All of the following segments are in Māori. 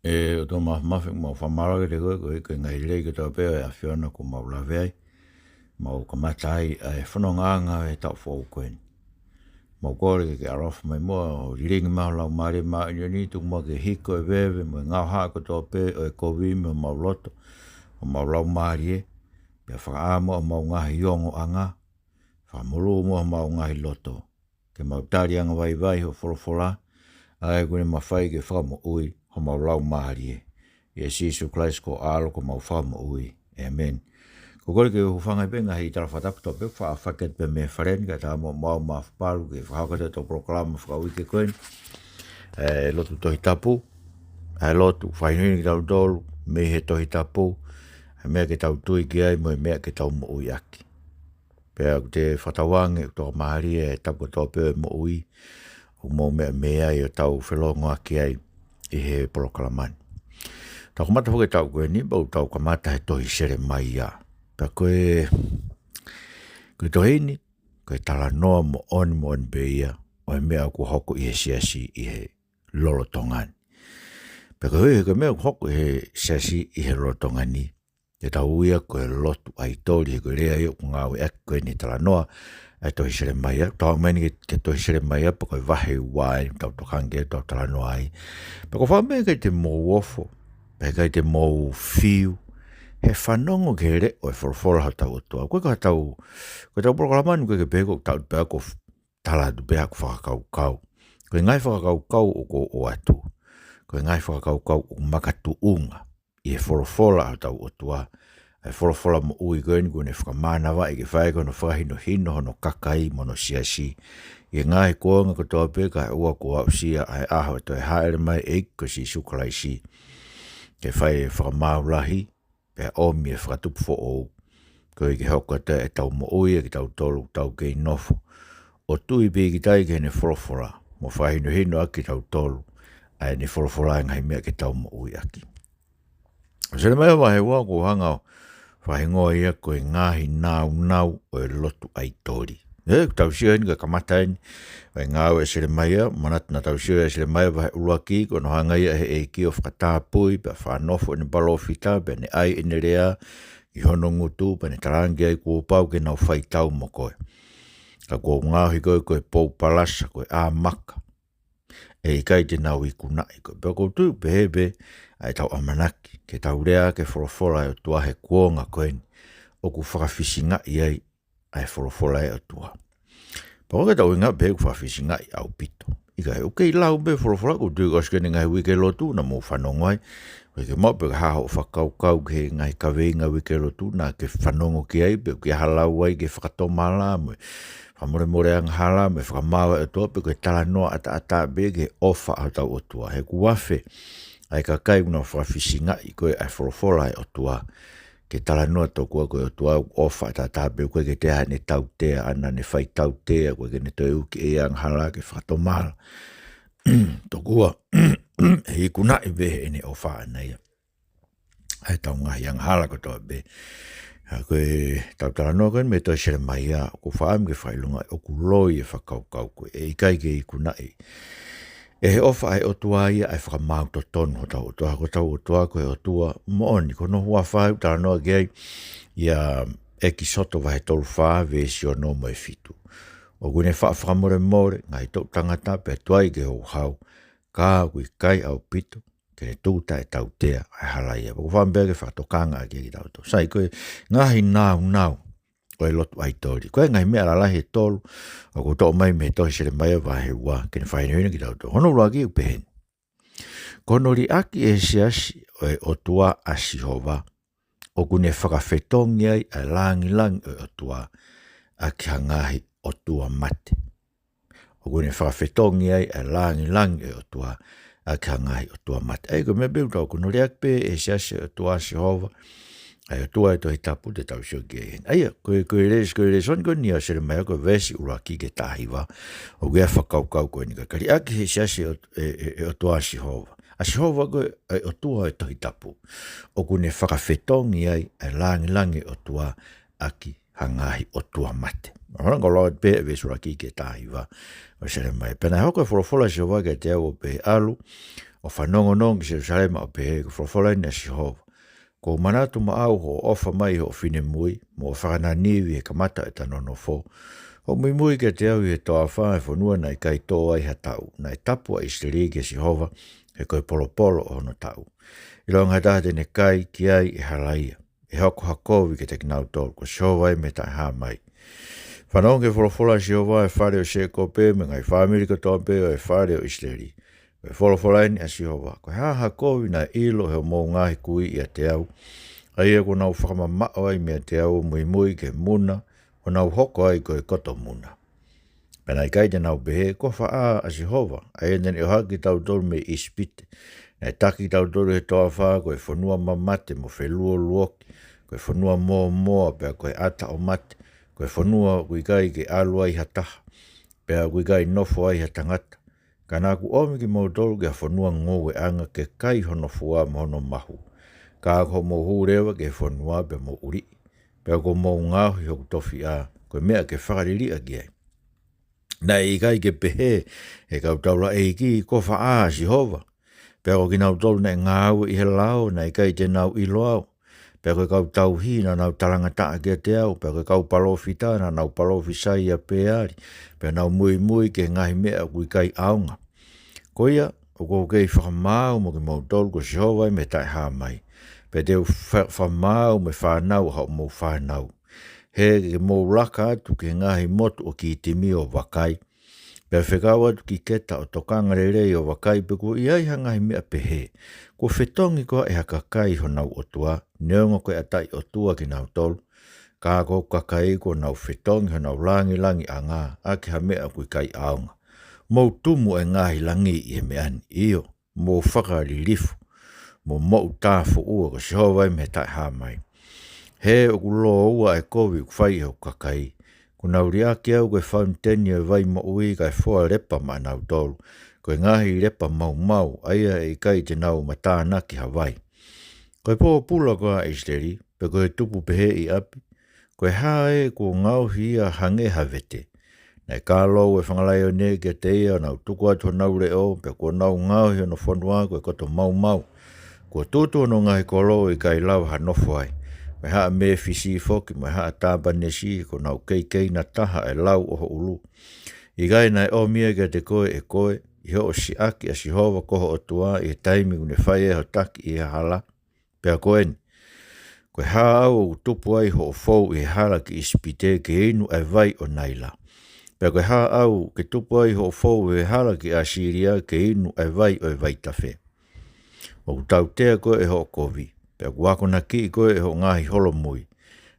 o tō mafi mau whamara ke te koe ngai rei ke tō pēo e a whiona ko mau lawe ai. Mau ka matai e whanonganga e tau whau koen. Mau kore ke arofa mai mua o riringi mau lau maare maa ni tu mua ke hiko e wewe mo ngau haa ko tō pē o e kowi mo mau loto o mau lau maari e. Pea whakaamo o mau ngahi iongo anga. Whamuru mo mau ngahi loto. Ke mau tari anga vai ho wholofola. Ai kune mawhai ke whamo ui ho mau lau maari e. Ia Sisu Christ ko alo ko mau whamo ui. Amen. Ko kore ke hufanga penga hei tala whatapu tō pe wha whaket pe me wharen ka tā mo mau mawhaparu ke whakakata tō proklama whakawike koen. Lotu tohi tapu. Lotu whainui ki tau tōlu. Me he tohi tapu. Mea ke tau tui ki ai mo mea ke tau mo ui aki. Pea te whatawange tō maari e tapu tō pe mo ui. O mo mea i o tau whelongo aki ai i he proklaman. Tau kamata hoke tau koe ni, bau tau kamata he tohi sere mai ia. Pea koe tohi ni, koe tala noa mo on be ia, o e mea ku hoko i he siasi i he lolotongan. Pea koe mea ku hoko i he siasi i he lolotongan ni. E tau uia koe lotu ai tori, koe rea i o ngāwe ek koe ni tala noa, ai tohi sere mai ia. Tau meni ke tohi sere mai ia, pa koe wahe wai, tau tokange, tau tala noa ai. Pea koe whamea kai te mō wofo, pea kai te mō fiu, he whanongo ke re o e whorofora ha tau atua. Koe tau proklaman, koe ke pēko tau pēa ko tala tu pēa ko whakakau. Koe ngai whakakau o ko o atu. Koe ngai whakakau o makatu unga. I he whorofora ha tau atua. E whorofora mo ui koe ni kone whakamana wa i ke whae kono whahino hino hono kakai mono siasi. I ngai koanga ko tau pēka e ua ko au sia ai aho to e haere mai eiko si sukalaisi. Ke whae whakamaulahi. Pea omi e whakatupu fo o. Koe ke hoka te e tau mo ui e ki tau tolu tau kei nofo. O tui pē ki tai ke ne whorofora. Mo whahino hino aki tau tolu. Ai ne whorofora ngai mea ke tau mo ui aki. Sere mai wahe wā ko hangau. Whahingoa ia koe ngahi nau o e lotu ai tori. Tau sio ni ka kamatain. Wai ngau e sere mai ia. Manatana tau sio e sere mai wahe uruaki. Kono hanga ia he e ki o whakatapui. Pea whanofo ne balofita. Pea ne ai ene rea. I hono ngutu. Pea ne tarangi ai kua pau ke nau whaitau mo koe. Ka kua ngāhi koe pou palasa koe a maka. E i kai te nau i kunai koe. Pea kou tū pehebe. Ai tau amanaki. Ke tau rea ke whorofora e o tua he kuonga koe. O ku whakafisinga i ai. Ai whorofora e o tua. Pao ke tau inga pe ku whakafisinga i au pito. I kai uke i lau pe whorofora ku tū koske ni ngai wike lotu na mō whanongoi. Wike mau pe haho whakaukau ke ngai kaweinga wike lotu na ke whanongo ki ai. Pe ke halau ai ke whakatomala mo. Whamore ang hala me whakamawa e tua. Pe ke tala noa ata be ke ofa au tau o tua. He ku wafe. Ai ka kai una whakafisinga i koe ai whorofora e o tua. Ke tala noa tō kua koe o tua ofa tātāpe koe ke te hane tau tea ana ne whai tau tea koe ke ne toi uki e ang hala ke whakatomala. Tō kua hei kuna i behe ene ofa anai. Ai tau ngahi ang hala ko tō be. Koe tau tala noa koe me toi sere mai a. Ko whaam ke whailunga o ku loi e whakaukau koe. E i kai ke i kuna i. E he ofa ai o tua ia ai whakamau to tonu ho tau o tua. Ko tau o tua koe o tua mooni. Ko no hua whau tala noa gei. Ia e ki soto wahe tolu whaa vesi o no mo e fitu. O gune whakamore more. Ngai tau tangata pe tuai ke ho hau. Ka kui kai au pito. Ke ne tūta e tau tea ai halaia. Ko whambege whakatokanga a ki tau tau. Sai koe ngahi nau. Koe lotu ai tori. Koe ngai mea lalahi e tolu. O ko tō mai me tohi sere mai wahe wā. Kene whainahina ki tau tō. Hono ruaki u pehen. Kono ri aki e siasi o tua asihova. O kune whakawhetongi ai a langi o tua. A ki hangahi o tua mate. O kune whakawhetongi ai a langi o tua. A ki hangahi o tua mate. Ei ko me beu tau kono ri aki pe e siasi o tua asihova. Ai o tua e tohi tapu te tau sio ki e. Aia, koe son koe ni a sere mai koe vesi uraki ke tahiwa. O gea whakaukau koe ni ka kari. Aki he siasi o tua asihova. Asihova koe o tua e tohi tapu. O kune whakawhetongi ai e langi o tua aki hangahi o tua mate. Horanga loa pe e vesi uraki ke tahiwa. O sere mai. Pena hoko e wholofola si hoa ke te au pe alu. o whanongonong ki Jerusalema o pehe ko whawhalaini a Jehova. Ko manatu maau ho ofa mai ho fine mui, mo whakananiwi e kamata e tanono fo. Ho mui ke te au i e toa wha e whanua na i kai tō ai ha tau, na i tapu a Isteri ke Jehova e koe polo o no tau. I longa tāte ne kai ki ai e halaia, e hoko hakovi ke te kinau tōru, ko Jehova e me tai hā mai. Whanong ke wholofola Jehova e whare o se ko pē, me ngai whamiri ko tō pē o e whare o Isteri. Koe wholofolaini a Jehova, koe ha hakovi na ilo he o mō ngahi kui i a te au, ai e ko nau whakamamao ai me a te au mui ke muna, o nau hoko ai koe koto muna. Pena i kai te nau behe, ko wha a Jehova, ai e nene o haki tau tolu me ispite, na taki tau tolu he toa wha, koe whanua mamate mo whelua luoki, koe whanua moa pea koe ata o mate, koe whanua kui kai ke alua i hataha, pea kui kai nofo ai ha tangata, ka nā ku omi ki mau tolu ke whanua ngōwe anga ke kai hono fua mono mahu, ka ako mo hurewa ke whanua pe mo uri, pea ko mau ngāhu hoku tofi a, koe mea ke whakariri a kiai. Na i kai ke pehe, e kau taula e ki ko wha Jehova, pea ko ki nau tolu na ngāu i he lao, na i kai te nau ilo au, pea koe kau tau hi na nau tarangataa ke te au, pea koe kau palofita na nau palofisai a peari, pea nau mui ke ngahi mea kui kai aunga. Ko ia, o ko kei whakamau mo ki mau tolu ko Jehova me tai hā mai, pea teo whamau me whanau hau mo whanau. He ke mō raka atu ke ngahi motu o ki timi o wakai. Pea whekau atu ki keta o tokanga rei o wakai pe ko iai hangahi mea pehe. Ko whetongi koa e haka kai ho nau o tua, neongo koe atai o tua ki nau tolu. Ka ko kakai ko nau whetongi ho nau langi a ngā, ake ha mea kui kai aunga. Mō tumu e ngahi langi i he meani, iyo, mō whakari lifu, mō mou tāwhu ua ko Jehova me tai hā mai. He o kulo ua e kovi kwhai ho kakai. Kuna uri ake au koe whaumteni e vai mo ui kai whoa lepa ma nau tolu. Koe ngahi lepa mau, aia e kai te nau matāna ki Hawaii. Koe pō pula koa Isteri, pe koe tupu pehe i api. Koe hae ko ngau hia hange havete. Nei kālo e whangalai o ne ke te ia nau tuku atu nau reo, pe ko nau ngau hia no whanua koe koto mau. Ko tūtu no ngai kolo i kai lau hanofo ai. Me haa me fisi foki, me haa tāpa nesi, ko nau kei na taha e lau oho ulu. I gai nai o mia ke te koe e koe, i ho o si aki a Jehova koho o tua, i taimi une whai e ho taki i hala. Pea koe ni, koe haa au o tupu ai ho o fau i hala ki ispite ke inu e vai o naila. Pea koe haa au ke tupu ai ho o fau i hala ki Asiria ke inu e vai o e vai tafe. O tau tea koe e ho o kovi. Pea kuako na ki koe e ho ngahi holo mui.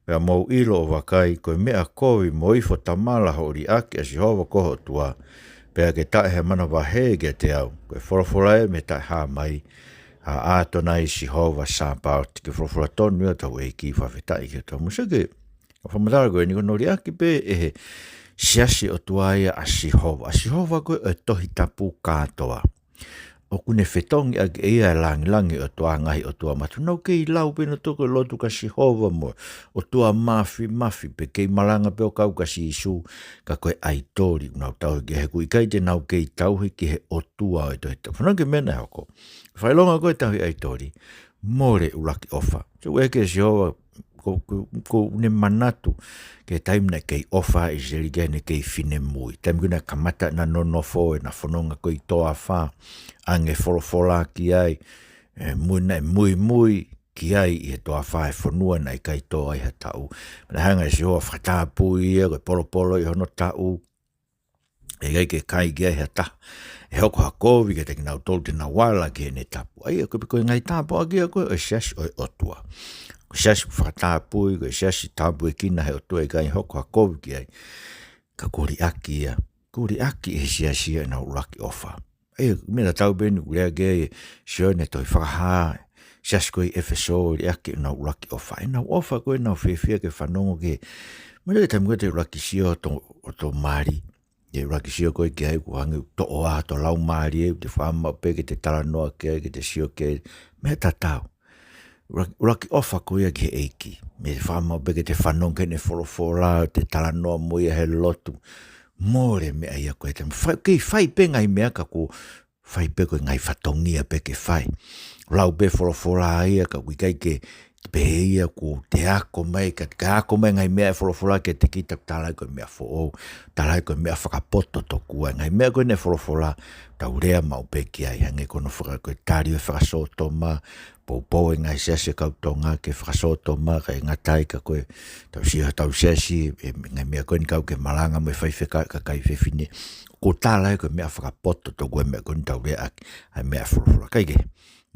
Pea mau ilo o wakai koe mea kovi mo ifo tamala ho ri aki a Jehova koho tua. Pea ke tae he mana wahe ke te au. Koe whorofolae me tae hā mai. A ato nai Jehova sāpao tiki whorofora tonu ia tau e ki whawhetai ke tau. Musake, o whamatara koe ni kono ri aki pe e he siasi o tuaia a Jehova. A Jehova koe e tohi tapu kātoa. O kune whetongi ake ia langi o tua ngahi o tua matu. Nau kei lau pena toko lotu ka Jehova mo. O tua mafi pe kei malanga pe o kau ka si isu ka koe aitori. Nau tau ke he kui kai te nau kei tauhi ki he o tua o ito hita. Whanau ke mena hoko. Whailonga koe tauhi aitori. More ulaki ofa. So eke Jehova ko ne manatu ke taim na kei ofa i jerige ne kei fine mui. Taim kuna kamata na nonofo e na whanonga koi toa wha. Ange wholofola ki ai, mui ki ai i he toa whae whanua na i kai toa i ha tau. Mana hanga e Jehova whakatapu ia, koe polo i hono tau. E gai ke kai ki ai ha ta. E hoko hakovi ke te kinau tolu te na wala ki he ne tapu. Ai koe koe ngai tapu a kia koe o siasi o otua. Koe siasi whakatapu i, koe siasi tapu e kina he otua i kai hoko hakovi ki ai. Ka kori aki ia. Kori aki e siasi e na uraki ofa. E mena tau beni ulea ge sione toi whakahaa. Siasi koe efeso li aki na uraki ofa. E na ofa koe na whiwhia ke whanongo ke. Mene e tamu koe te uraki sio o to maari. E uraki sio koe ke ai kuhangi to oa to lau maari e. Te whaama pe ke te taranoa ke ke te sio ke. Me tatau. Uraki ofa koe ke eiki. Me te whaama pe ke te whanongo ke ne wholofola. Te taranoa moia he lotu. More me ai koe te kei whai penga i mea ka ko fai pe koe ngai whatongia pe ke fai. Lau pe wholofola ia ka wikai ke pe ia ko te ako mai ka ako mai ngai mea wholofola ke te kita talai koe mea fo talai koe mea whakapoto toku ngai mea koe ne wholofola tau rea mau pe ki ai hange kono whaka koe tari e whakasoto ma pou ngai sese kautonga ke whakasoto ma ka ngatai ka koe tau sesi ngai mea koe ni kau ke malanga mai whai wheka ka kai whewhine ko talai koe mea whakapoto toku mea koe tau rea ai mea wholofola kai ke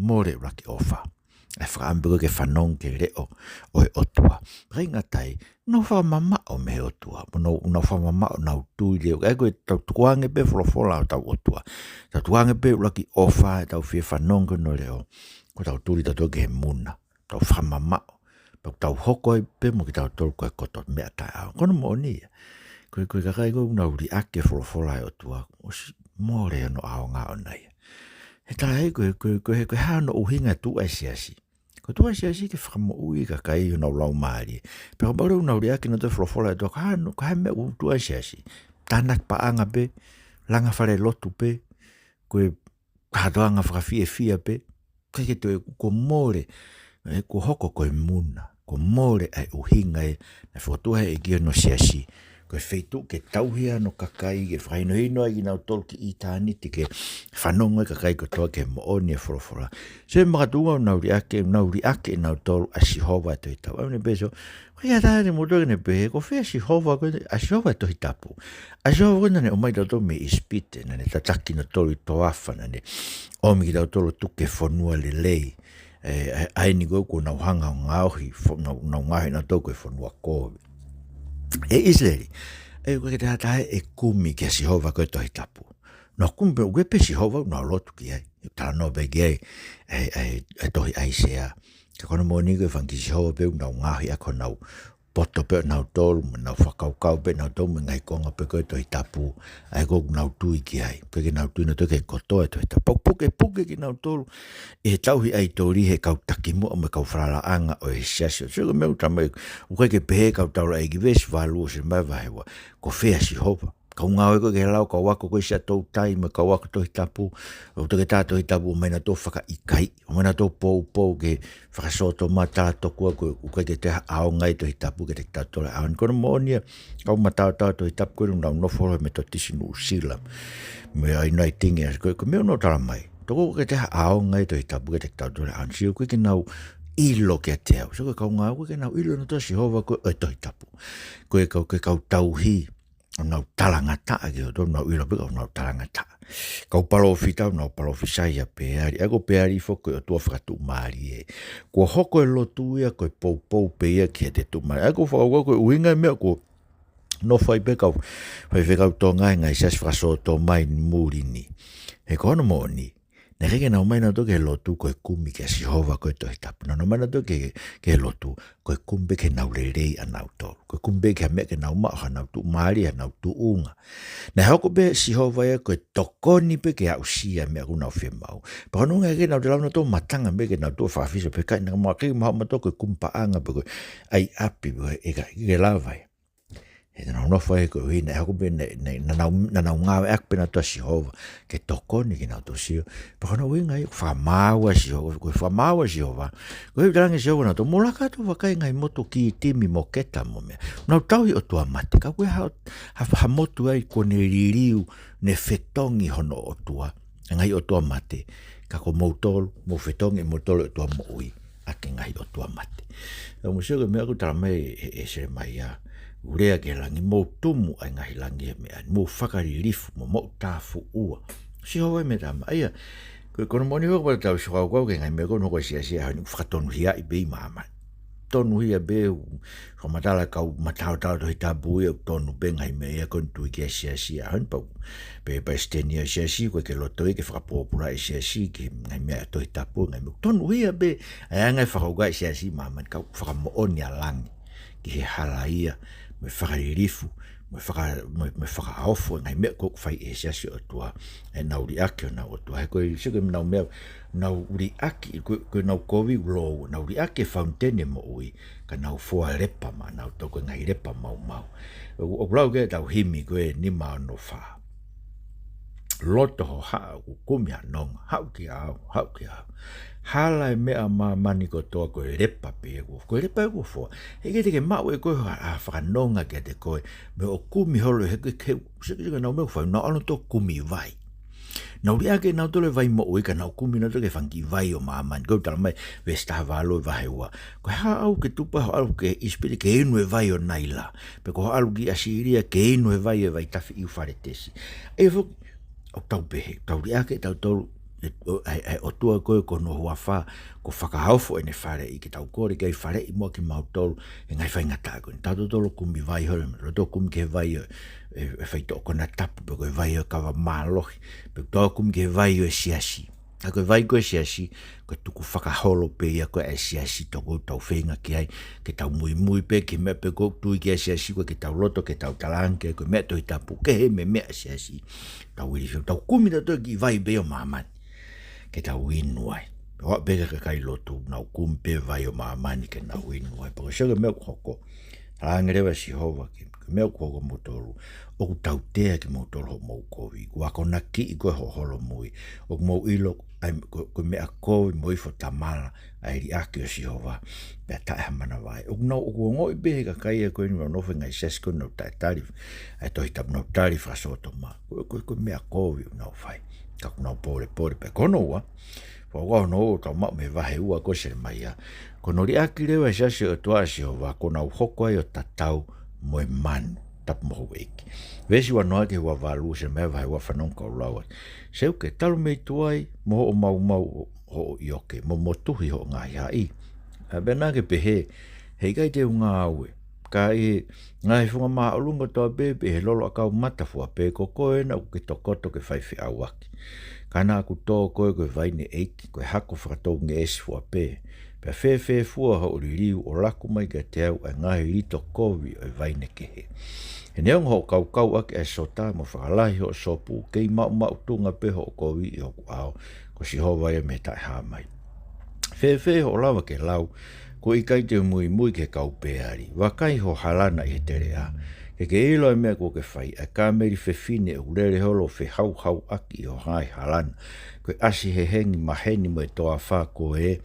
more raki ofa e whakaambiko ke whanong ke reo o e otua. Ringa tai, no whamama o me otua. No whamama o nau tui leo. E koe tau tukuange pe wholofola o tau otua. Tau tukuange pe laki ofa e tau whie whanong ke no reo. Ko tau turi tau toke he muna. Tau whamama o. Tau hoko e pe mo ki tau tolu koe koto mea tai au. Kono mo ni. Koe kakai koe unau ri ake wholofola e otua. Mo reo no ao ngā o nei. He tae koe hano uhinga tu asiasi. Ko tu asiasi ke whakamo ui ka kai unau lau maari. Pero baru unau ria ki no te wholofola e toa ka hano ka hame u tu asiasi. Tanak paanga pe, langa whare lotu pe, koe hatoanga whakawhia pe, kai ke toe ko more, ko hoko koe muna, ko more ai uhinga e, na whotua e kia no siasi. Koe wheitu ke tauhia no kakai ke whaino hino ai nau tolki i tāni ti ke whanonga kakai ko toa ke mooni e whorofora. Se makatunga nau ri ake nau tolu a Sihova to hitau. Au ne beso, kai a tāne mo toke ne behe, ko whea Sihova a Sihova to hitapu. A Sihova kona ne o mai tau me ispite, na ne tataki na tolu i toafa, na ne omi ki tau tolu tuke whanua le lei. Ai ni koe ko nau hanga o ngauhi, nau ngahi na tau koe whanua koe. E Israeli, koe te hatae e kumi ki a Sihova koe tohi tapu. No kumpe uke pe Sihova no lotu ki ai. Tala no begi ai tohi aisea. Ka kono mo ni koe whanki Sihova pe nau ngahi ako nau poto pe nau tolu, nau whakaukau pe nau tolu me ngai konga pe koe tohi tapu. Ai koe nau tui ki ai. Koe ki nau tui no toke kotoa tohi tapu. Puke ki nau tolu. E tauhi ai tori he kau takimu o me kau wharala anga o he siasio. Sio meu tamai, ukai ke pehe kau taura e giwesi whalu o se mai wahewa. Ko whea Sihova. Kau ngau eko ke lau kau wako koe sia tau tai me kau wako tohi tapu. O toke tā tohi tapu o maina tō whaka ikai. O maina tō pou ke whakasoto mata tokua koe ukai ke te ao ngai tohi tapu ke te tā tōra ao. Kono moonia kau matao tohi tapu koe nau noforo me to tisinu usila. Me ai nai tingi koe meo no tala mai. Toko ke te ao ngai tohi tapu ke te tā tōra ao. Sio koe ke nau ilo ke te au. So koe kau ngau koe ke nau ilo no tō Sihova koe o tohi tapu. Koe kau tauhi. Nau talangata ake o tō nau ilo peka o nau talangata. Kau palofita o nau palofisai a peari. Ako peari foko o tua whakatu maari e. Kua hoko e lotu ia koe pou peia ki te tu maari. Ako whakau koe uinga mea ko no whai peka o whai whekau tō ngai ngai sas whakasoto mai muri ni. He kono mo ni. Ne reke nau mai na toke he lotu koe kumi ke Sihova koe tohi tapu. Nau mai na toke he lotu koe kumbe ke nau lerei a nau tolu. Koe kumbe ke hamea ke nau maa ha nau tu maari ha nau tu unga. Ne hoko be Sihova ia koe tokoni pe ke au sia mea ku nau whemau. Pakonunga ke nau te lau na tō matanga me ke nau tō whawhisa pe kai nga maa kei maha ma tō koe kumpaanga pe koe ai api pe ke lawai. E nau nofa e koe hina, e hako pe na nau ngāwe ak pe na toa Sihova, ke tokoni ki nau tō sio. Pakona winga i whamaua Sihova, koe whamaua Sihova. Koe hiu tarangi Sihova na tō, molaka tō wakai ngai moto ki timi mo keta mo mea. Nau tauhi o tua mate, ka koe ha motu ai kone ririu ne whetongi hono o tua. Ngai o tua mate, ka ko moutolu, mo whetongi mo tolu o tua mo ui, ake ngai o tua mate. Nau musio ke mea ku taramai e sere mai a. Urea ke langi mō tumu ai ngahi langi e mea, mō whakaririfu, mō tāfu ua. Sihova e me tama, aia, kono moni hoko pa tau Sihova kau ke ngai mea kono hoko sia hani whakatonu hia i bei maama. Tonu hia be, ko matala kau matao tohi tabu e tonu be ngai mea kono tui ke sia hani pau. Pe pa stenia sia koe ke loto e ke whakapopura e sia ke ngai mea tohi tabu ngai mea. Tonu hia be, ai ngai whakauga e sia maama, kau whakamooni a langi. Ki he halaia, me whakaririfu, me whakaofo, ngai mea koko whai e siasi o tua, e nau ri ake o nau o tua. He koe, siko nau mea, nau ri ake, koe nau kovi ulo, nau ri ake fountaine mo ui, ka nau fua repa ma, nau toko ngai repa mau. O kulau ke tau himi koe ni mao no wha. loto ho ha ku kumi anonga hau ki au hala e mea mani ko toa ko lepa pe ko lepa ko fo e ke mau e ko a whanonga ke te koe me o kumi holo he ke se ke nau me fa na ano to kumi vai na uri ake nau tole vai mo oi ka nau kumi na to ke fangi vai o mani ko tala mai ve sta valo vai wa ko ha au ke tupa au ke ispiri ke inu e vai o naila pe ko au ki asiria ke inu e vai tafi i faretesi e fo o tau pehe, tau riake, tau tolu, o tua koe ko no hua wha, ko whakahaufo e ne whare i ke tau kore, kei whare i mua ki mau tolu, e ngai whainga tāko, ni tau tolu kumi vai hore, roto kumi ke vai e whaito o kona tapu, pe koe vai o kawa mālohi, pe tau kumi ke vai o e siasi, a koe vai koe siasi, koe tuku whakaholo pe ia koe e siasi toko tau whenga ki ai, ke tau mui pe, ke mea pe koe tui ki e siasi, koe ke tau loto, ke tau talanke, koe mea toi tapu, ke he me mea siasi, tau iri whiu, tau kumi na toi ki vai be o mamani, ke tau inu ai. Hoa bega ka kai lotu, nau kumi pe vai o mamani ke nau inu ai. Pako sega mea kuhoko, talangerewa si hova ke mea kuhoko motoru, o ku tau tea ki motoru ho mou kovi, wako na ki i koe ho holo mui, o ku mou ilo, koe mea kovi mo ifo tamala, ai ri aki o si hova, pea tae hamana vai. O ku nau, o ku ngoi behe ka kai e koe ni wanofe ngai sesko nau tae tarif, ai tohi tapu nau tarif asoto ma, koe mea kovi o nau fai, ka ku nau pore, pe kono ua, wau no tau mau me vahe ua ko se mai a. Kono ri aki rewa e sasi o tua si hova, ko nau hoko ai o tatau mo e manu, tapu mo hueki. Vesi wa noa ke hua valu se mea vahe ua whanonka o lawa. Seu ke talu mei tuai, mo ho mau ho ioke, mo tuhi ho ngai hai. A bena ke pehe, hei kai te unga aue. Ka e ngai funga maa olunga toa bebe he lolo akau matafua pe ko koe na ke tokoto ke whaifi awaki. Kana aku tō koe koe vaine eiki, koe hako whakatou nge esi fua pē. Pea whewhe fua ha uri riu o laku mai ka te au e ngahi rito kovi o vaine kehe. He neong ho kau ake e sota mo whakalahi ho sopu, kei mau tunga pe ho kovi i hoku ao, ko si hova e me tai hāmai. Whewhe ho lawa ke lau, ko i kai te mui ke kau pēari, wakai ho halana i he tere a. Ke ilo e mea ko ke whai, a kāmeri whewhine e urere holo whe hau aki o hai halana. Koe asi he hengi maheni mo e toa wha ko e,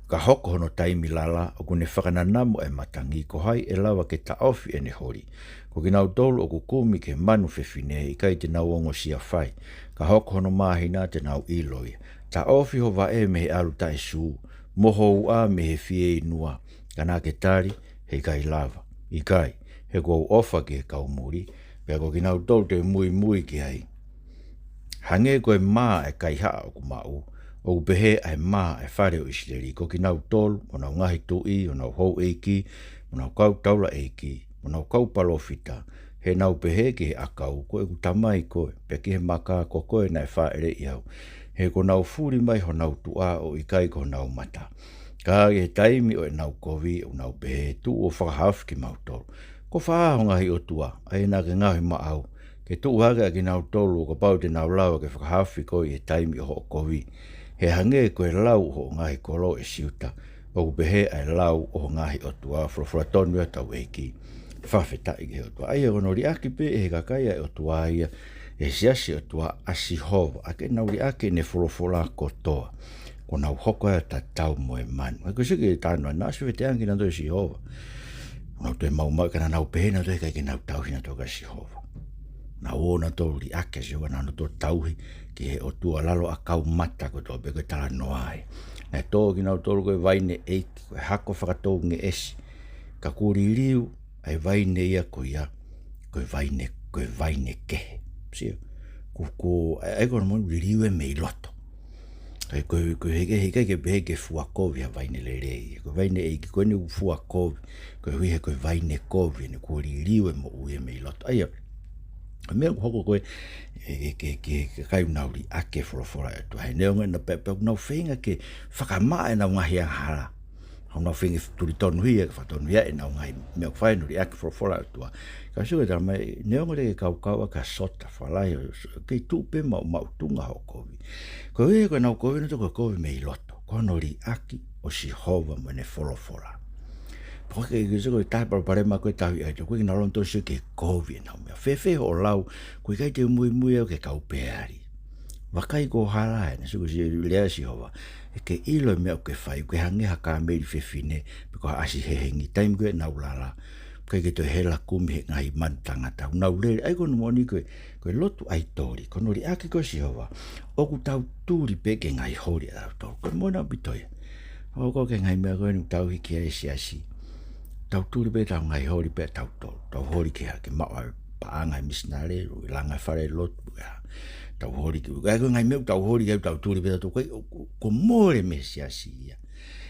ka hoko hono taimi lala, o kune whakananamu e matangi, ko hai e lawa ke ta ofi e ne hori. Ko ki nau tolu o kukumi ke manu whewhine, i kai te nau ongo sia whai, ka hoko hono mahina te nau iloia. Ta ofi ho wa e me he alu tai suu, moho ua me he fie inua, ka nā ke tari, he kai lava, i kai. He kou ofa ke kau muri, pia ko ki nau tau te mui ki ai. Hange koe maa e kai haa o ku mau, o ku pehe ai maa e whare o isleri, ko ki nau tolu, o nau ngahi tui, o nau hou eiki, o nau kau taula eiki, o nau kau palofita, he nau pehe ki he akau, koe ku tamai koe, pia ki he maka ko koe nai whaere i au. He ko nau furi mai ho nau tua o ikai ko nau mata. Ka he taimi o e nau kovi o nau pehe, tu o whakahaf ki mau tolu. Ko whaahonga hi o tua, ai nā ke ngahi maau, ke tu hake a ki nau tolu, ko pau te nau lau ke whakahafi ko i he taimi o ho kovi. He hange koe lau ho ngahi kolo e siuta, o kupehe ai lau o ngahi o tua, frofratonu e tau eiki, whawheta i ke o tua. Ai ono ri aki pe e kakaia o tua ia, e siasi o tua asi hova, a ke nau ri aki ne frofora kotoa, ko nau hoko e ta tau mo e manu. Ai ko sike tānua, nāsi wete angi nā toi si hova. Nau te maumau kana nau pēna toi kai ke nau tauhina tō kasi hova. Nau o na tō ri ake se wana no tō tauhi ki he o tua lalo a kau mata ko tō pe koe tala noai. Nai tō ki nau tōru koe vaine eiki, koe hako whakatou nge esi. Ka kuri riu ai vaine ia koe vaine kehe. Sio, ai koe mo riu e mei loto. Koe heke ke behe ke fuakovi a vaine le rei. Koe vaine eiki koe ni fuakovi. Koe hui he koe vaine kovi. Ne koe riu e mo ue mei loto. Aia, mea hoko koe ke kai unauri ake forofora e tua. Hei neonga na pepe unau whenga ke whakamaa e nau ngahi anghala. Unau whenga turi tonu hia ke whatonu hia e nau ngahi mea whainuri ake forofora e tua. Ka suke tara mai neonga re ke kau ka sota whalai. Kei tupe mau tunga ho kovi. Koe hea koe nau kovi na toko kovi mei loto. Kono ri aki o si hova mo ne forofora. Porque ke so ta para ma ko ta ai to ko na lon to se ke COVID na me fe o lau ko kai te muy ke kau peari wa kai ko hala ne so je le si hova ke ilo me ke fai ke hange ha ka me fe fine ko asi he hengi time ko na ulala ke to hela kumi ngai man tanga ta na ule ai ko no ni ko lotu ai tori ko no ri aki ko si hova o ku tau turi pe ke ngai hori a to ko mo na bitoya o ko ke ngai me ko ni tau hi ke si tau tūri pe tau ngai hori pe tau hori ke ha ke mawa paanga misnare ro langa fare lotu ya tau hori ke ngai me tau hori ke tau tūri pe tau ko more me si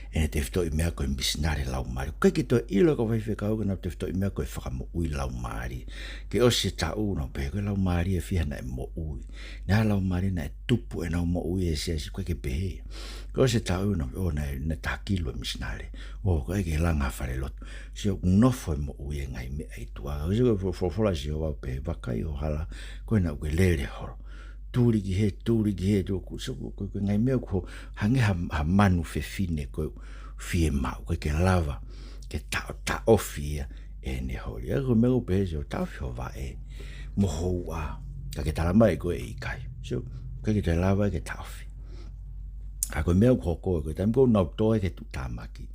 e te fto I mea koe misnare lau mari kai ke to ilo ko vai fekau ke na te fto I mea koe whakamo ui lau mari ke o se tau no pe koe lau mari e whia na e mo ui na lau mari na e tupu e na mo ui e si koe ke pehe ko se tau no o na takilo misnare o koe ke langa whare lotu si o nofo e mo ui e ngai me ai tua o se koe fofola si o wau pe wakai o hala koe na ue lere horo tūri ki he tō ko ngai mea ko hange ha manu fe fine ko fie mau ko ke lava ke ta ofia e ne hori ko me ko pe so ta fio va e mo hoa ka ke tala mai ko e kai so ko ke te lava ke ta ofi a ko me ko tam ko na to ke tu tamaki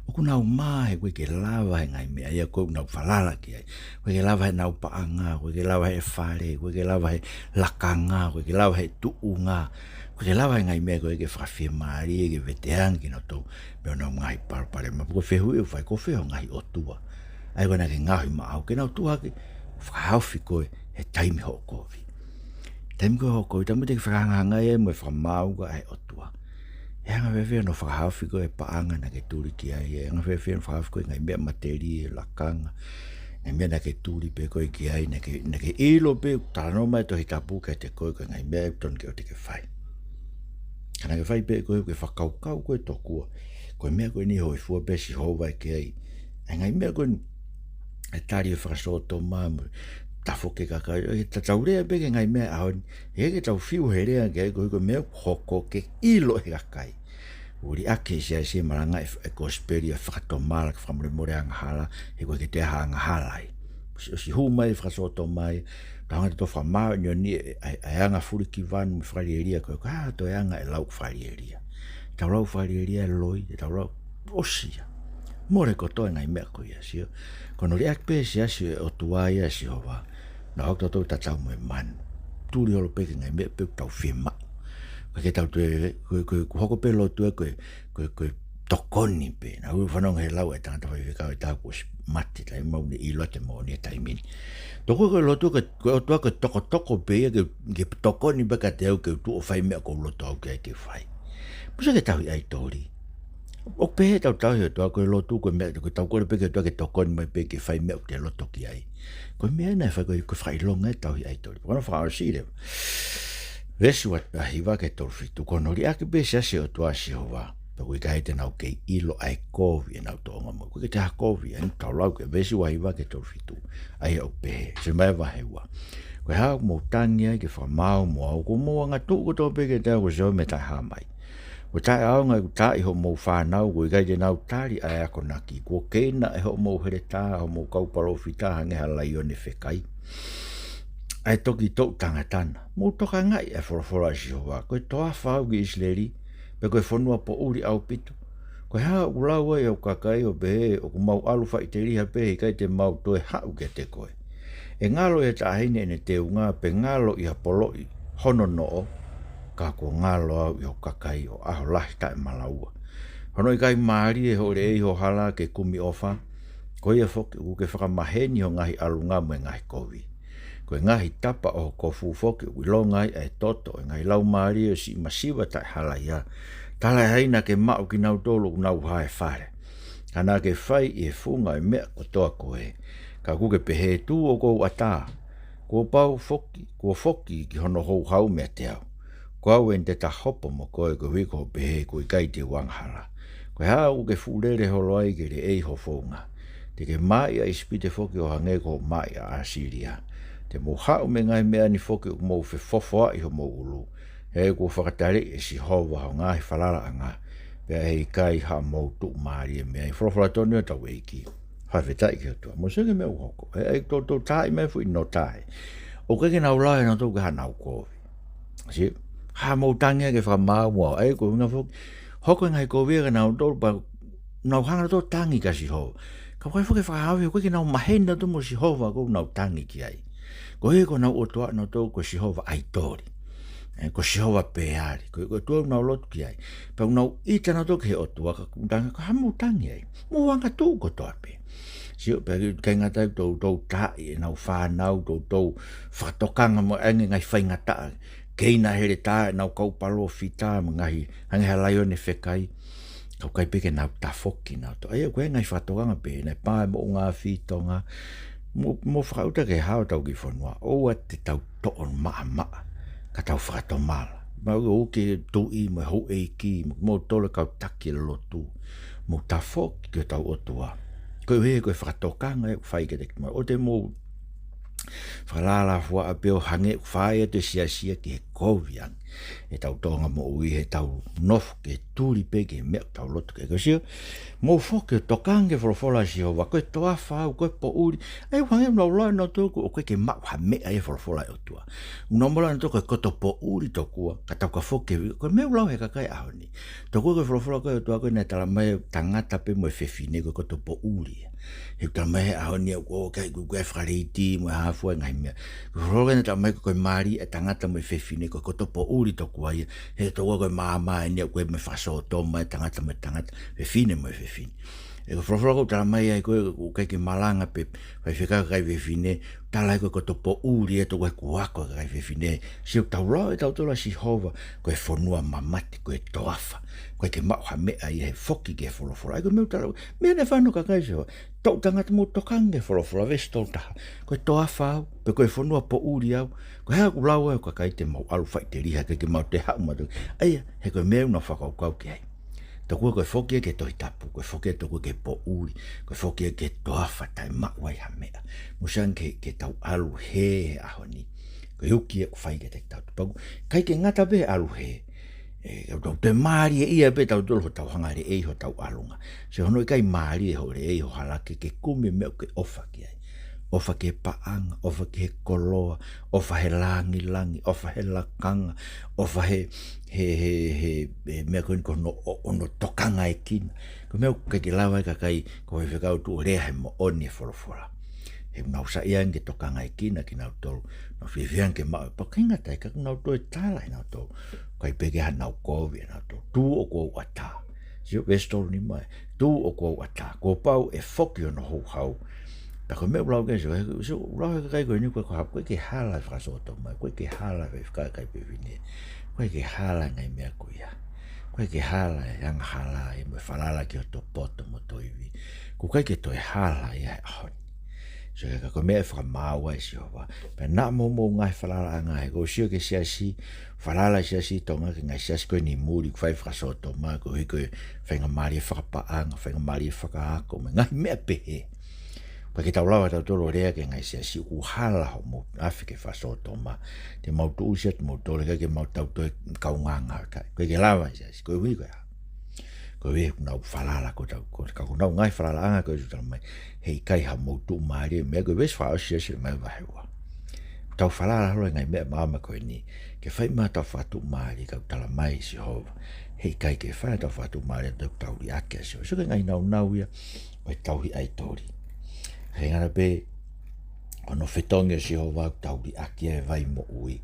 o ku na mai ko ke lava ngai me ia ko na falala ki ko ke lava na pa anga ko ke lava e fare ko ke lava e lakanga ko ke lava e tuunga ko ke lava ngai me ko ke fafi mari ke veteran ki no to me no ngai par ma ko fe hu fa ko fe ngai o tua ai ko na ke ngai ma o ke na tua ke fa fi ko e time ho ko vi time ko tamu te franga ngai mo fa mau ko ai o tua e anga wewe no whakahafi ko e paanga na ke tūri ki ai e anga wewe no whakahafi ko e ngai mea materi e lakanga ngai mea na ke tūri pe ko e ki ai na ke ilo pe tāno mai to hitapu ke te koe ko ngai mea ton ke o te ke whai kana ke whai pe ko e whakaukau ko e tokua ko e mea ko e ni hoi fua pe si hova e ke ai e ngai mea ko e tari e whakasoto maa tafo ke kakai e tataurea pe ke ngai mea ahoni e ke tau fiu herea ke ko mea hoko ke ilo he kakai uri ake si maranga e kosperi e whakatomala ke whamure more anga e ko ke te hanga halai si hu mai whakasoto mai tanga te to whamau ni e anga furi ki vanu me wharieria ko to e anga e lau wharieria tau lau wharieria e loi tau lau osia more ko to ngai mea ko ia sio kono ri akpe si o tuaia si hova na o to ta tau mo man turi o pe ngai me pe tau firma ko ke tau te ko hoko pe lo tu ko tokoni pe na u fanong he lau e tanga vai ka ta ko mati tai mo ni ilo te mo ni tai min to ko lo tu ko toko pe ke tokoni be ka te o ke tu o fai me ko lo to ke fai pusa ke tau ai tori o pe tau he to ko lo tu ko me ko tau ko pe ke to ke tokoni me pe ke fai me o te lo to ki ai ko me na fa ko fai longa tau ai tori ko no fa si le vesu wat hiva ke tor fitu ko no ri ak be se o to asi hova pe ko ka te na ke ilo ai kovi na to mo ko ke ta kovi en tau lau ke vesu hiva ke tor fitu ai o pe se mai va hewa ko ha mo tania ke fa mau mo ko mo nga tu ko to pe ke ta ko jo me ta ha mai o tai au ngai tai ho mo fa nau ko ga je nau tari ai ko na ki ko ke na ho mo here ta ho mo kau paro fita nge hala yo ne fekai ai toki to tanga tana mo to ka ngai e for jova ko to fa u isleri pe ko fonu po uri au pitu ko ha ula wa yo ka kai o be o ko mau alu fa iteri ha pe kai te mau to ha u ke te ko e ngalo e ta hine ne te unga pe ngalo I apolo hono no ka ko ngalo au yo kakai o aho lahita e malaua. Hono I kai maari e ho rei ho hala ke kumi ofa, ko ia foki u ke whakamaheni ho ngahi alunga me ngahi kovi. Ko ngahi tapa o kofu foki u ilongai e toto e ngahi lau maari e si masiva tai hala ia. Tala haina ke mau ki nau tolo u nau hae whare. Kana ke whai e funga e mea ko toa koe. Ka kuke pehe tu o kou ata. Ko pau foki, ko foki ki hono hou hau mea te au. Ko au en te ta hopo mo koe ko wiko pehe ko I kai te wanghala. Ko haa u ke fulere holoai ke re ei ho fonga. Te ke mai a ispite foki o hange ko mai a Asiria. Te mo hau me ngai mea ni foki o mo fe fofoa I ho mo ulu. He ko whakatare e si hova ho ngahi whalala anga. Pea hei kai ha mau tu maari e mea. Whorowhora tonu e tau eiki. Whawhetai ki atua. Mo senge mea uhoko. E tō tai mea fu ino tai. O keke nau lai na tō ka nau kovi. Si, ha mau tangia ke whamau mua. E ko hunga whoki. Hoko ngai kovi e nau tō pa nau hanga tō tangi ka si ho. Ka whai whoke whakahawi ko ke nau mahenda tō mo si hova ko nau tangi ki ai. Ko he ko nau otua nau tō ko si hova ai tori. Ko si hova peari. Ko tō nau lotu ki ai. Pau nau ita nau tō ke he otua ka kundanga ka hamu tangi ai. Mo wanga tō ko tō ape. Sio pe kai ngata tō tai e nau whanau tō whatokanga mo ange ngai whaingata. Keina here tā nau kaupalo fita mo ngahi hangi halai o ne whekai. Kau kai peke nau tafoki nau tō. Aia koe ngai whatokanga pe nei pāe mo ngā whitonga. Mo whakauta ke hao tau ki whanua. Oua te tau toon maa maa. Ka tau whakatomala. Mau o ke tui mo hou eiki. Mo tole kau taki lotu. Mo tafoki ke tau otua. Koe he koe whakatokanga e whai ke te kima. O te mo whalala fua a peo hange whai e te sia ki he koviang. E tau tonga mo ui he tau nofu ke tūri pe ke mea tau lotu ke sio. Mo whoke tokange wholofola si hova. Koe toa whau, koe po uri. Ei wange mnau lai no tōku o koe ke mau ha mea e wholofola e otua. Unamola no tōku e koto po uri tōkua. Ka tau ka whoke. Koe meu lau he kakai ahoni. Tōku koe wholofola koe otua koe nei tala mai tangata pe mo e whewhine koe koto po uri. He tala mai ahoni au o kai koe whareiti mo e hafua ngai mea. Koe tala mai koe maari e tangata mo e whewhine koe koto po uri tōkua ia. He tōkua koe māma e nia koe me whasoto mai tangata mo e tangata. Whewhine mo e whewhine. E ko whorowhora tala mai ai koe kai ke malanga pe whai whekaka kai whewhine. Tala koe koto po uri e tōkua kuako kai whewhine. Sio tau lau e tau tola si hova. Koe whonua mamati koe toafa. Koe ke mau ha mea i he whoki ke whorowhora. Koe meu tala mea ne whanu ka kai sio. Tau tangata mo tokange whorowhora vestol taha. Koe toafa au. Pe koe whonua po uri au. Koe hea kulau au kai te mau alu whai te riha ke mau te hau matu. Aia he koe meu na whakaukau ki ai. Tōkua koe whokia ke toi tapu, koe whokia tōkua ke po uri, koe whokia ke toafa tai mawai ha mea. Musan ke tau alu he ahoni. Koe uki e whai ke te tau tupaku. Kai ke ngata be alu he. Tau te maari e ia be tau tolo ho tau hangare e ho tau alunga. Se hono i kai maari e ho re e ho halake ke kumi mea ke ofa ki ai. Ofa ke paanga, ofa ke koloa, ofa he langi, ofa he lakanga, ofa he mea koe no ono tokanga e kina. Ko mea ke lawa e kakai ko he whekau tu o rea he mo oni e whorowhora. He nau sa ian ke tokanga e kina ki nau tolu. Nau whiwhian ke mau. Pa kinga tai ka nau tolu e tala e nau tolu. Kai peke ha nau kovi e nau tolu. Tu o kou ata. Sio vestolu ni mai. Tu o kou ata. Ko pau e whoki ono hou hau. Tako mea ulau kei so ulau ke kai koe ni koe koe ke hala whakasoto mai, koe ke hala kai pewine, koe ke hala ngai mea kuia, koe ke hala e ang hala e mo whalala ki o to poto mo toiwi, ko kai ke toi hala e ahoni. So ke koe mea whakamaua e si hoa, pe na mo ngai whalala ngai, ko sio ke siasi, whalala siasi tonga ke ngai siasi koe ni muri kwhai whakasoto mai, ko hi koe whainga maari e whakapaanga, whainga maari e whakaako, me ngai mea pehe. Pa ke tau lawa tau tolo rea ke ngai si uhala ho mo afi ke whasoto ma. Te mau tu usia te mau tole ke mau tau toi kaunganga kai. Koe ke lawa si koe hui koe ha. Koe hui nau whalala ko tau. Koe nau ngai whalala anga koe tu tala mai. Hei kai ha mau tu maari mea koe wes whao si mai wahewa. Tau whalala holo ngai mea maama koe ni. Ke whai maa tau whatu maari kau tala mai si hova. Hei kai ke whai tau whatu maari tau li ake si hova. So ke ngai nau ia. Koe tau hi ai tori. Hei ngana pe, ono whetonga si ho wau tauri ake e vai mo ui.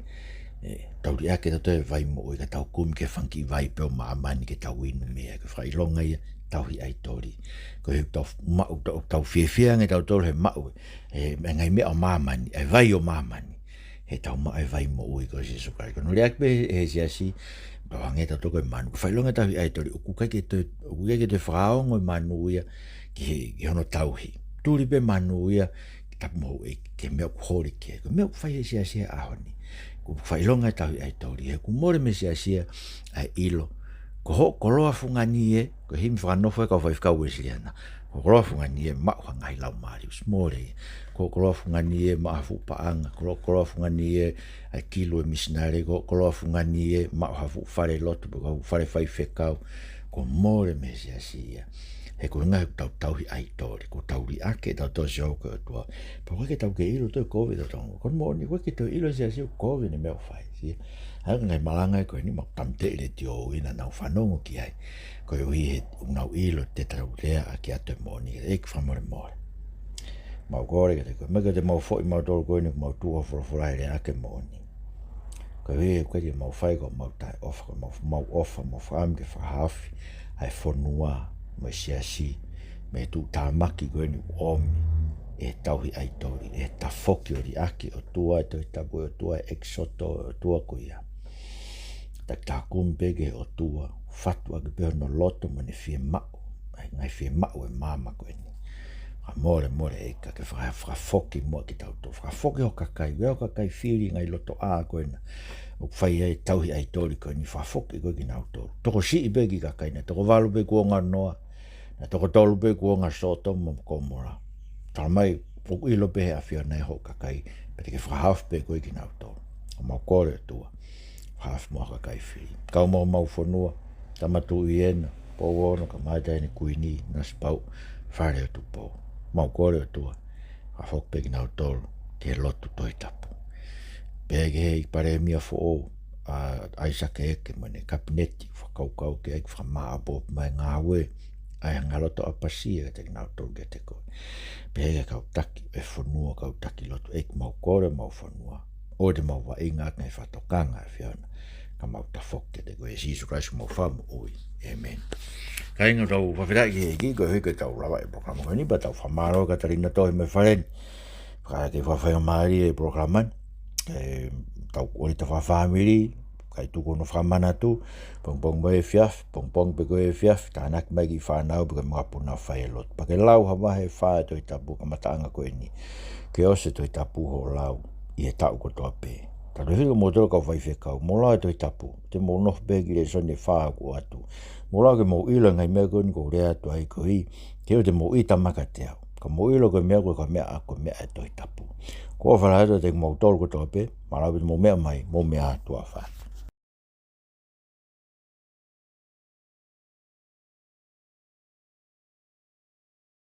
Tauri ake tato e vai mo ui, ka tau kumi ke whanki vai peo maamani ke tau inu mea. Ka whailonga ia, tau hi ai tori. Ko he tau whiawhianga tau tolo he mau. Me ngai mea o maamani, e vai o maamani. He tau maa e vai mo ui ko si sukai. Ko nuri ake pe he si asi, bawange tau toko e manu. Ka whailonga tau hi ai tori, uku kai ke te whaongo e manu ia, ki hono tau hi. Tūri pe manu ia, ki tapu mou e ke mea kuhori kia. Ko mea kuwhai e sia ahoni. Ko whailonga e tau i ai tauri. He ku more me sia ai ilo. Ko ho koloa fungani e, ko himi whanofo e kau whaifkau e siliana. Ko koloa fungani e, maa whangai lau maari. Smore e. Ko koloa fungani e, maa hafu paanga. Ko koloa fungani e, ai kilo e misinare. Ko koloa fungani e, maa hafu whare lotu. Ko hafu whare whaifekau. ko more me sia he ko nga tau hi ai tori ko tau li ake tau sio ko tua pa ko ke tau ke ilo to covid to ko mo ni ko ke to ilo sia covid ni me fai si ha ngai malanga ko ni ma tamte le tio ina na fanongo ki ai ko hi una ilo te tau le a ki ato mo ni ek fa mo ma gore ke ko me ke te mo fo ma to ko ni mo tu fo le ake mo ni ko hi ko di mo fai ko mo tai off mo fam ke fa half ai fo noa me si me tu tamaki ko ni omi e tauhi ai tori e ta foki o ri aki o tua to tabu o tua exoto o tua kuia ta kumbege o tua fatwa ke pe no loto mo ni fie ma ngai fie ma o mama ko ni amore e ka ke fra foki mo ki tau to fra foki o kakai feeling ai loto a ko na o fai ai tauhi ai tori ko ni fra foki ko ki na to to si begi kakai na to valu be ko nganoa na toko tolu pe kua ngā soto mo komora. Tala mai, poku ilo pe a whia nei ho kakai, pe te ke whahaf pe koe ki nau tō. O mau kore tua, whahaf mua kakai whiri. Kau mau whanua, tamatu i ena, po wono ka maitai ni kuini, nas pau, whare o tu po. Mau kore tua, whahok pe ki nau tōlu, te lotu toi tapu. Pe ke hei pare mia fo o, aisake eke mene kabineti, whakaukau ke eik whamaa mai ngā we, ai ngaloto apasia te nau tolu ke te koe. Pēga kau taki e whanua kau taki loto ek mau kore mau whanua. O te mau wa inga ngai whatokanga e whiana. Ka mau ta whoke te koe e Jesus Christ mau whamu ui. Amen. Ka inga tau whawhirai ki heki koe heke tau rawa e programa ni ba tau whamaro ka tarina tohi me wharen. Ka ke whawhai maari e programan. Tau ori ta whawhamiri. Kai tuko no whamana tu, pong mai fiaf, pong pe koe fiaf, tānak mai ki whanau, pake mga puna whai lot. Pake lau hawa he whae toi tapu, ka mataanga koe ni. Ke ose toi tapu ho lau, i e tau ko toa pē. Tatu hilo mo tō kau whai whekau, mo lau toi tapu, te mo noh pē ki le sone whaa ko atu. Mo lau ke mo ilo ngai mea koe ni ko rea tu ai ko i, ke o te mo i tamaka te au. Ka mo ilo koe mea koe ka mea a koe mea e toi tapu. Ko whalaheto te mo tōru ko toa pē, ma lau mo mea mai, mo mea tua whaa.